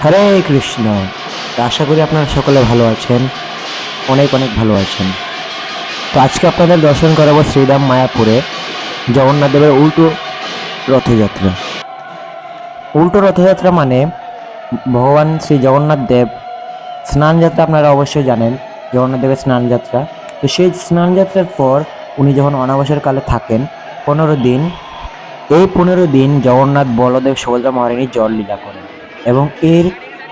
হরে কৃষ্ণ। তো আশা করি আপনারা সকলে ভালো আছেন, অনেক অনেক ভালো আছেন। তো আজকে আপনাদের দর্শন করাবো শ্রীধাম মায়াপুরে জগন্নাথ দেবের উল্টো রথযাত্রা। উল্টো রথযাত্রা মানে ভগবান শ্রী জগন্নাথ দেব স্নান যাত্রা, আপনারা অবশ্যই জানেন জগন্নাথ দেবের স্নান যাত্রা। তো সেই স্নান যাত্রার পর উনি যখন অনাবসর কালে থাকেন 15 দিন, এই 15 দিন জগন্নাথ, বলদেব, সুভদ্রা মহারানী জল লীলা করেন এবং এর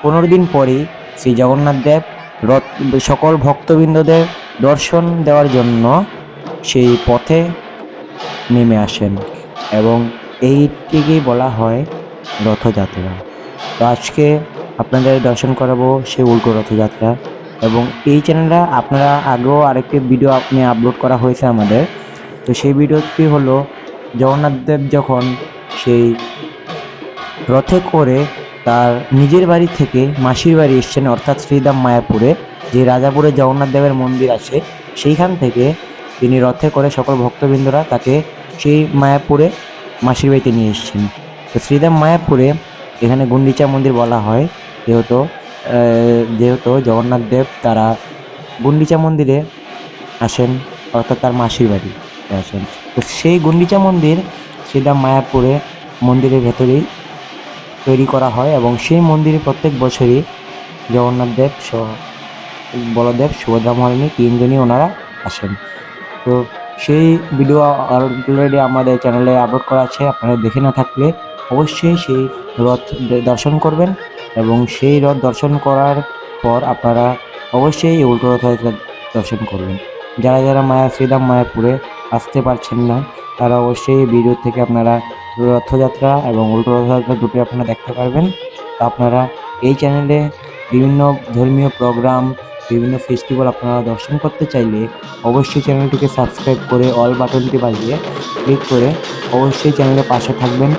15 দিন পরেই শ্রী জগন্নাথ দেব রথ সকল ভক্তবৃন্দদের দর্শন দেওয়ার জন্য সেই পথে নেমে আসেন এবং এইটিকেই বলা হয় রথযাত্রা। তো আজকে আপনাদের দর্শন করাবো সেই উল্টো রথযাত্রা। এবং এই চ্যানেলটা আপনারা আগেও আরেকটি ভিডিও আপলোড করা হয়েছে আমাদের। তো সেই ভিডিওটি হলো জগন্নাথ দেব যখন সেই রথে করে তার নিজের বাড়ি থেকে মাসির বাড়ি এসছেন, অর্থাৎ শ্রীধাম মায়াপুরে যে রাজাপুরে জগন্নাথ দেবের মন্দির আছে, সেইখান থেকে তিনি রথে করে সকল ভক্তবৃন্দরা তাকে সেই মায়াপুরে মাসির বাড়িতে নিয়ে এসছেন। তো শ্রীধাম মায়াপুরে এখানে গুন্ডিচা মন্দির বলা হয়, যেহেতু যেহেতু জগন্নাথ দেব তারা গুন্ডিচা মন্দিরে আসেন, অর্থাৎ তার মাসির বাড়ি আসেন। তো সেই গুন্ডিচা মন্দির শ্রীধাম মায়াপুরে মন্দিরের ভেতরেই তৈরি করা হয় এবং সেই মন্দিরে প্রত্যেক বছরই জগন্নাথ দেব, বলদেব, সুভদ্রা মহারানী তিনজনই ওনারা আসেন। তো সেই ভিডিও অলরেডি আমাদের চ্যানেলে আপলোড করা আছে, আপনারা দেখে না থাকলে অবশ্যই সেই রথ দর্শন করবেন এবং সেই রথ দর্শন করার পর আপনারা অবশ্যই এই উল্টো রথযাত্রা দর্শন করবেন। যারা যারা শ্রীধাম মায়াপুরে আসতে পারছেন না, তারা অবশ্যই এই ভিডিও থেকে আপনারা রথযাত্রা এবং উল্টো রথযাত্রা দুটি আপনারা দেখতে পারবেন। তো আপনারা এই চ্যানেলে বিভিন্ন ধর্মীয় প্রোগ্রাম, বিভিন্ন ফেস্টিভ্যাল আপনারা দর্শন করতে চাইলে অবশ্যই চ্যানেলটিকে সাবস্ক্রাইব করে অল বাটনটি বাজিয়ে ক্লিক করে অবশ্যই চ্যানেলের পাশে থাকবেন,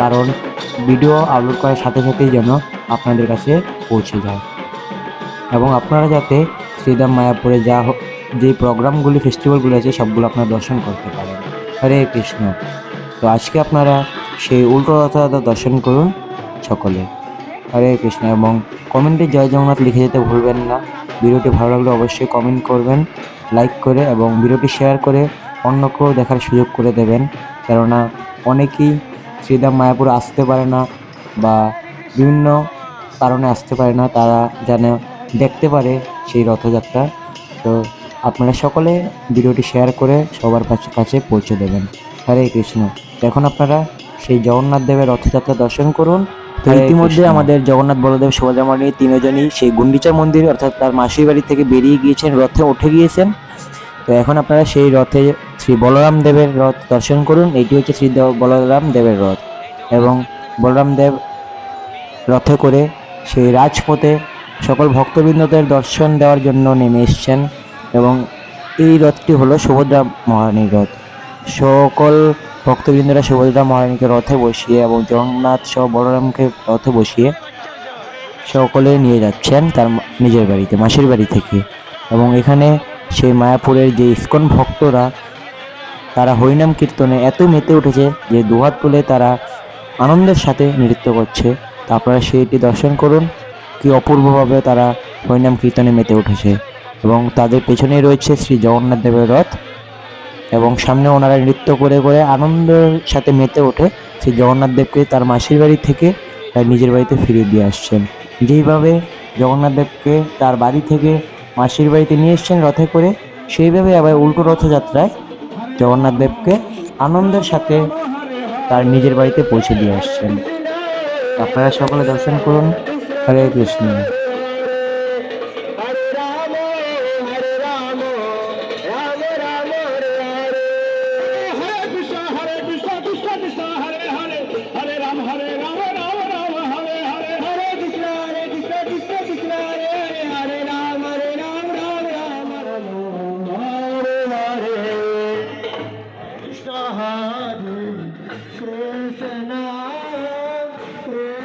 কারণ ভিডিও আপলোড করার সাথে সাথেই যেন আপনাদের কাছে পৌঁছে যায় এবং আপনারা যাতে শ্রীধাম মায়াপুরে যে প্রোগ্রামগুলি, ফেস্টিভ্যালগুলি আছে সবগুলো আপনারা দর্শন করতে পারেন। হরে কৃষ্ণ। তো আজকে আপনারা সেই উল্টো রথযাত্রা দর্শন করুন সকলে। হরে কৃষ্ণ। এবং কমেন্টে জয় জগন্নাথ লিখে যেতে ভুলবেন না। ভিডিওটি ভালো লাগলে অবশ্যই কমেন্ট করবেন লাইক করে, এবং ভিডিওটি শেয়ার করে অন্যকেও দেখার সুযোগ করে দেবেন, কেননা অনেকেই শ্রীধাম মায়াপুর আসতে পারে না বা বিভিন্ন কারণে আসতে পারে না, তারা যেন দেখতে পারে সেই রথযাত্রা। তো আপনারা সকলে ভিডিওটি শেয়ার করে সবার কাছে পৌঁছে দেবেন। হরে কৃষ্ণ। এখন আপনারা সেই জগন্নাথ দেবের রথযাত্রা দর্শন করুন। তো ইতিমধ্যে আমাদের জগন্নাথ, বলদেব, সুভদ্রা মহারানী তিনজনই সেই গুন্ডিচা মন্দির অর্থাৎ তার মাসির বাড়ি থেকে বেরিয়ে গিয়েছেন, রথে উঠে গিয়েছেন। তো এখন আপনারা সেই রথে শ্রী বলরাম দেবের রথ দর্শন করুন। এটি হচ্ছে শ্রী বলরাম দেবের রথ এবং বলরাম দেব রথে করে সেই রাজপথে সকল ভক্তবৃন্দদের দর্শন দেওয়ার জন্য নেমে এসছেন এবং এই রথটি হলো সুভদ্রা মহারানীর রথ। সকল ভক্তবৃন্দরা সুভদ্রা মহারানীকে রথে বসিয়ে এবং জগন্নাথ সহ বলরামকে রথে বসিয়ে সকলে নিয়ে যাচ্ছেন তার নিজের বাড়িতে, মাসির বাড়ি থেকে। এবং এখানে সেই মায়াপুরের যে ইস্কন ভক্তরা, তারা হরিনাম কীর্তনে এত মেতে উঠেছে যে দুহাত তুলে তারা আনন্দের সাথে নৃত্য করছে। তা আপনারা সেইটি দর্শন করুন, কি অপূর্বভাবে তারা হরিনাম কীর্তনে মেতে উঠেছে। এবং তাদের পেছনেই রয়েছে শ্রী জগন্নাথ দেবের রথ এবং সামনে ওনারা নৃত্য করে করে আনন্দের সাথে মেতে ওঠে শ্রী জগন্নাথ দেবকে তার মাসির বাড়ি থেকে তার নিজের বাড়িতে ফিরিয়ে দিয়ে আসছেন। যেইভাবে জগন্নাথ দেবকে তার বাড়ি থেকে মাসির বাড়িতে নিয়ে এসছেন রথে করে, সেইভাবে আবার উল্টো রথযাত্রায় জগন্নাথ দেবকে আনন্দের সাথে তার নিজের বাড়িতে পৌঁছে দিয়ে আসছেন। আপনারা সকলে দর্শন করুন। হরে কৃষ্ণ।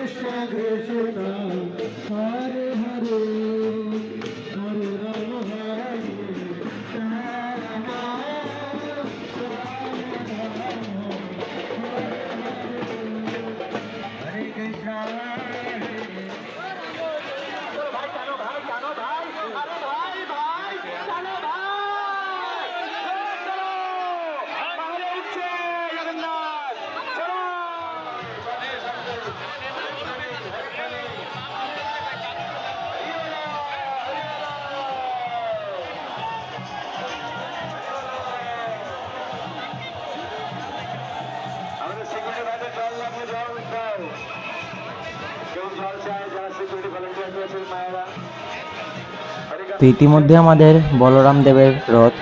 Krishna Krishna Hare তো ইতিমধ্যে আমাদের বলরাম দেবের রথ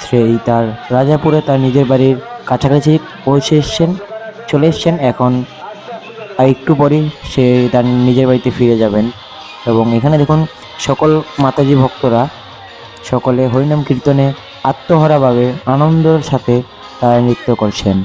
সেই তার রাজাপুরে তার নিজের বাড়ির কাছাকাছি চলে এসছেন। এখন আর একটু পরেই সে তার নিজের বাড়িতে ফিরে যাবেন। এবং এখানে দেখুন সকল মাতাজি ভক্তরা সকলে হরিনাম কীর্তনে আত্মহারাভাবে আনন্দের সাথে তারা নৃত্য করছেন।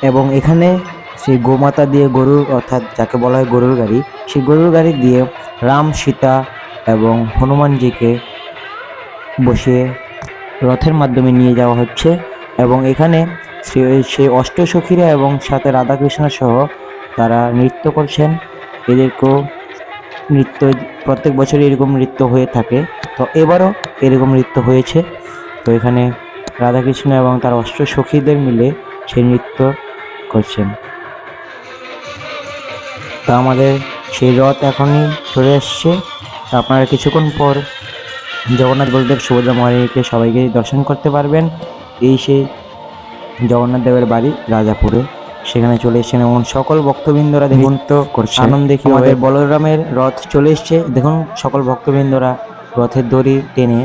এবং এখানে সেই গোমাতা দিয়ে গরুর, অর্থাৎ যাকে বলা হয় গরুর গাড়ি, সেই গরুর গাড়ি দিয়ে রাম, সীতা এবং হনুমানজিকে বসিয়ে রথের মাধ্যমে নিয়ে যাওয়া হচ্ছে। এবং এখানে সেই অষ্টসখীরা এবং সাথে রাধাকৃষ্ণ সহ তারা নৃত্য করছেন। এদেরকেও নৃত্য প্রত্যেক বছরই এরকম নৃত্য হয়ে থাকে, তো এবারও এরকম নৃত্য হয়েছে। তো এখানে রাধাকৃষ্ণ এবং তার অষ্টসখীদের মিলে সেই নৃত্য করছেন। তো আমাদের সেই রথ এখনই চলে এসছে। তো আপনারা কিছুক্ষণ পর জগন্নাথ বলদেব সুভদ্রা মহারানীকে সবাইকে দর্শন করতে পারবেন। এই সেই জগন্নাথ দেবের বাড়ি রাজাপুরে, সেখানে চলে এসেছেন এবং সকল ভক্তবৃন্দরা দেখুন তো করছে আনন্দে। কি আমাদের বলরামের রথ চলে এসছে, দেখুন সকল ভক্তবৃন্দরা রথের দড়ি টেনে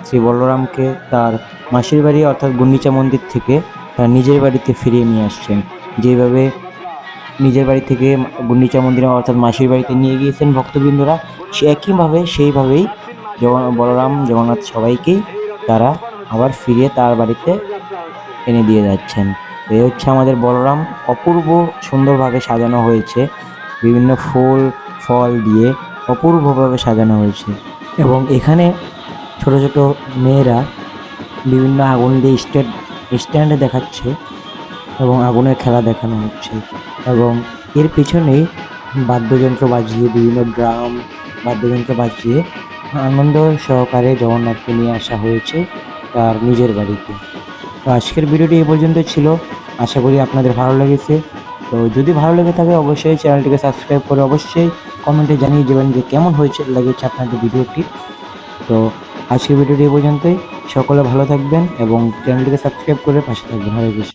শ্রী বলরামকে তার মাসির বাড়ি অর্থাৎ গুন্ডিচা মন্দির থেকে তার নিজের বাড়িতে ফিরিয়ে নিয়ে আসছেন। যেভাবে নিজের বাড়ি থেকে গুন্ডিচা মন্দিরে অর্থাৎ মাসির বাড়িতে নিয়ে গিয়েছেন ভক্তবৃন্দরা, সে একইভাবে সেইভাবেই বলরাম জগন্নাথ সবাইকেই তারা আবার ফিরিয়ে তার বাড়িতে এনে দিয়ে যাচ্ছেন। এই হচ্ছে আমাদের বলরাম, অপূর্ব সুন্দরভাবে সাজানো হয়েছে, বিভিন্ন ফুল ফল দিয়ে অপূর্বভাবে সাজানো হয়েছে। এবং এখানে ছোট ছোট মেয়েরা বিভিন্ন আগুন দিয়ে স্ট্যান্ডে দেখাচ্ছে এবং আগুনের খেলা দেখানো হচ্ছে। এবং এর পিছনেই বাদ্যযন্ত্র বাজিয়ে, বিভিন্ন ড্রাম বাদ্যযন্ত্র বাজিয়ে আনন্দ সহকারে জগন্নাথকে নিয়ে আসা হয়েছে তার নিজের বাড়িতে। তো আজকের ভিডিওটি এই পর্যন্ত ছিল, আশা করি আপনাদের ভালো লেগেছে। তো যদি ভালো লেগে থাকে অবশ্যই চ্যানেলটিকে সাবস্ক্রাইব করে অবশ্যই কমেন্টে জানিয়ে দেবেন যে কেমন লেগেছে আপনাদের ভিডিওটি। তো আজকের ভিডিওটি এই পর্যন্তই, সকলে ভালো থাকবেন এবং চ্যানেলটিকে সাবস্ক্রাইব করে পাশে থাকবেন। হরে কৃষ্ণ।